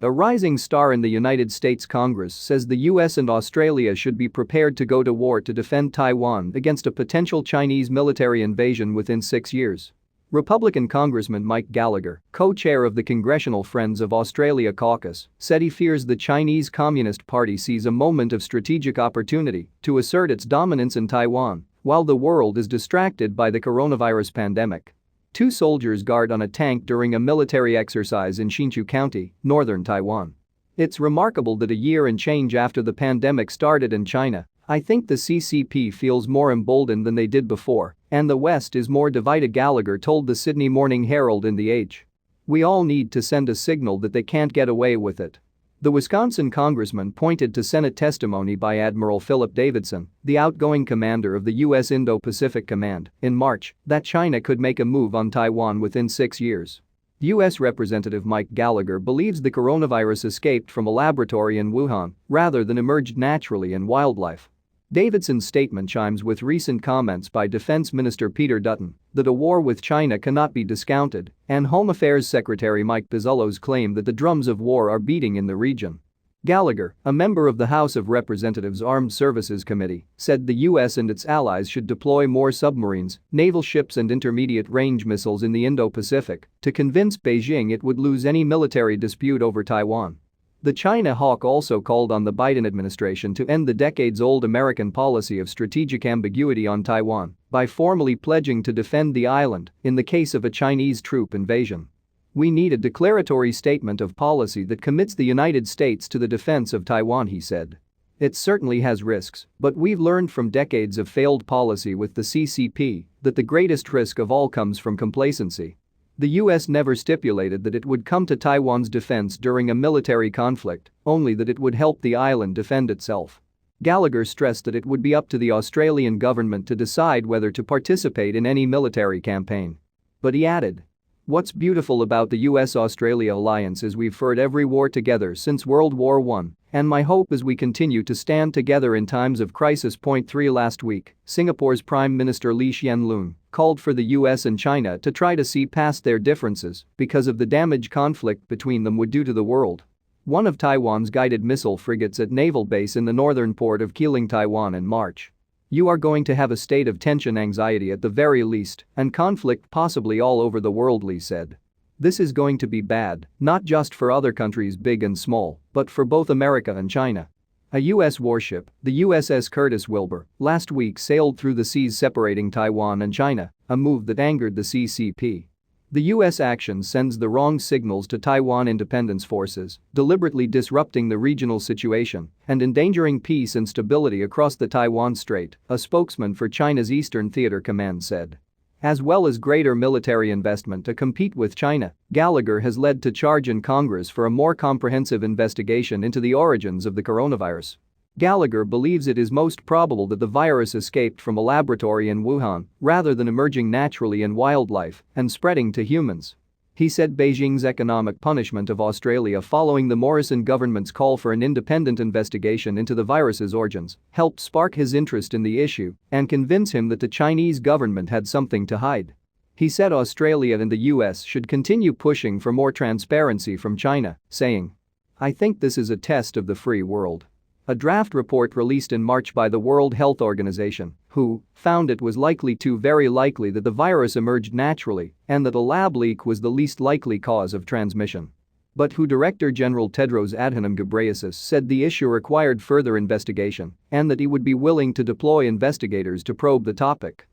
A rising star in the United States Congress says the US and Australia should be prepared to go to war to defend Taiwan against a potential Chinese military invasion within 6 years. Republican Congressman Mike Gallagher, co-chair of the Congressional Friends of Australia caucus, said he fears the Chinese Communist Party sees a moment of strategic opportunity to assert its dominance in Taiwan while the world is distracted by the coronavirus pandemic. 2 soldiers guard on a tank during a military exercise in Hsinchu County, northern Taiwan. It's remarkable that a year and change after the pandemic started in China, I think the CCP feels more emboldened than they did before, and the West is more divided, Gallagher told the Sydney Morning Herald in The Age. We all need to send a signal that they can't get away with it. The Wisconsin congressman pointed to Senate testimony by Admiral Philip Davidson, the outgoing commander of the U.S. Indo-Pacific Command, in March, that China could make a move on Taiwan within 6 years. U.S. Representative Mike Gallagher believes the coronavirus escaped from a laboratory in Wuhan rather than emerged naturally in wildlife. Davidson's statement chimes with recent comments by Defense Minister Peter Dutton that a war with China cannot be discounted, and Home Affairs Secretary Mike Pizzullo's claim that the drums of war are beating in the region. Gallagher, a member of the House of Representatives Armed Services Committee, said the U.S. and its allies should deploy more submarines, naval ships and intermediate-range missiles in the Indo-Pacific to convince Beijing it would lose any military dispute over Taiwan. The China hawk also called on the Biden administration to end the decades-old American policy of strategic ambiguity on Taiwan by formally pledging to defend the island in the case of a Chinese troop invasion. We need a declaratory statement of policy that commits the United States to the defense of Taiwan, he said. It certainly has risks, but we've learned from decades of failed policy with the CCP that the greatest risk of all comes from complacency. The U.S. never stipulated that it would come to Taiwan's defense during a military conflict, only that it would help the island defend itself. Gallagher stressed that it would be up to the Australian government to decide whether to participate in any military campaign. But he added, "What's beautiful about the US-Australia alliance is we've fought every war together since World War I, and my hope is we continue to stand together in times of crisis." 3 Last week, Singapore's Prime Minister Lee Hsien Loong called for the US and China to try to see past their differences because of the damage conflict between them would do to the world. One of Taiwan's guided missile frigates at naval base in the northern port of Keeling, Taiwan in March. "You are going to have a state of tension, anxiety at the very least, and conflict possibly all over the world," Lee said. "This is going to be bad, not just for other countries big and small, but for both America and China." A U.S. warship, the USS Curtis Wilbur, last week sailed through the seas separating Taiwan and China, a move that angered the CCP. The U.S. action sends the wrong signals to Taiwan independence forces, deliberately disrupting the regional situation and endangering peace and stability across the Taiwan Strait, a spokesman for China's Eastern Theater Command said. As well as greater military investment to compete with China, Gallagher has led to charge in Congress for a more comprehensive investigation into the origins of the coronavirus. Gallagher believes it is most probable that the virus escaped from a laboratory in Wuhan rather than emerging naturally in wildlife and spreading to humans. He said Beijing's economic punishment of Australia following the Morrison government's call for an independent investigation into the virus's origins helped spark his interest in the issue and convince him that the Chinese government had something to hide. He said Australia and the US should continue pushing for more transparency from China, saying, "I think this is a test of the free world." A draft report released in March by the World Health Organization, WHO, found it was very likely that the virus emerged naturally and that a lab leak was the least likely cause of transmission. But WHO Director General Tedros Adhanom Ghebreyesus said the issue required further investigation and that he would be willing to deploy investigators to probe the topic.